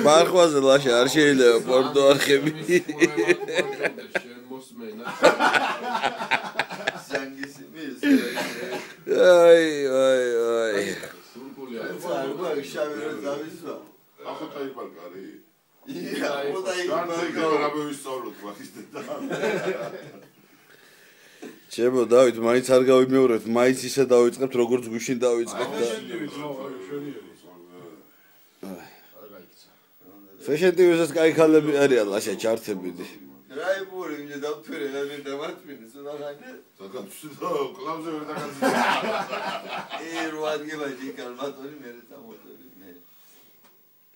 მარხვაზე ლაშა არ შეიძლება პორტო არხები. აი. ჩემო დავით მაინც არ გავიმეორებთ, მაინც ისე დავიწყებთ როგორც გუშინ დავიწყებთ და Fashion TV-ს კაი ხალები არიან ლაშა ჩართებიდი. რაიბური იმე დავფერე მე დამარტვინე სულაღანე. საკაცო კლავზე ვერ დაგაძე. რო ადგება ჯიკალბატონი მე დამოტები მე.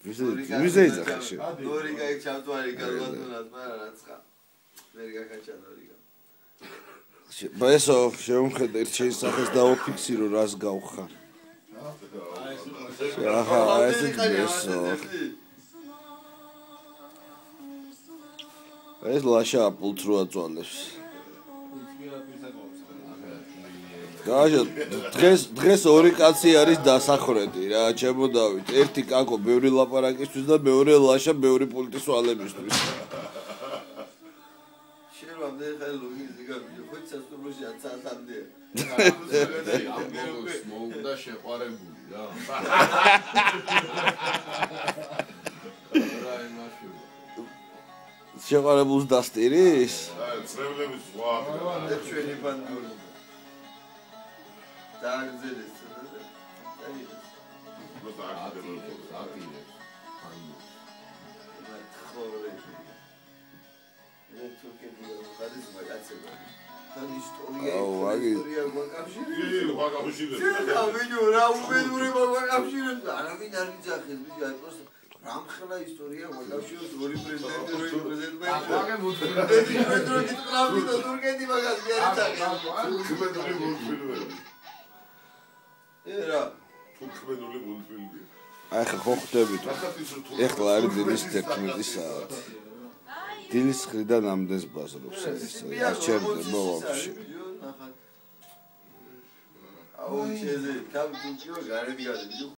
ვიზა იძახში. ნორი კაი ჩავთვარი კალბატონად მაგრამ რაცხა. ვერ გაკაჩა ნორიგა. ბაესო შემხედე ერთ სახეს დაუფიქსირო რას გავხარ. აჰა ეს ბაესო. ეს ლაშა პულს რო აწვალებს. გაჟო დღეს ორი კაცი არის დასახრედი რა ჩემო დავით. ერთი კაკო ბევრი ლაპარაკისთვის და მეორე ლაშა ბევრი პულტის ვალებისთვის. შერვამდე ხელ ლოგიზი გავიო ხო სასტუმროში აცალამდე. ამბობს მოუდა შეყარებული რა. რა იმაში შეყარებულს დასტირის? წრებლების ზღვა. ჩვენი ბანდური. დააგზელეს. ისტორია გვაკავშირებს. შენ ვიდეო რა უბედურება გვაკავშირებს. არავინ არ იძახეს, ვიდეო აი პროსტ რამხელა ისტორია გვაკავშირებს ორი პრეზიდენტი რო პრეზიდენტი. აგე მუთხრედი. პრეზიდენტი კლავი და თურქეთი მაგას ვერ იძახეს. თურქმენული მულტფილმები. რა თურქმენული მულტფილმები. აი ხა ხო ხვდებით. ეხლა არის დილის 11 საათი. დილის 9-დან ამდენს ბაზრობს ეს. არ ჩერდება ვაფშე. აუ ჩეზე, კამ თუქიო გარეთ გადები.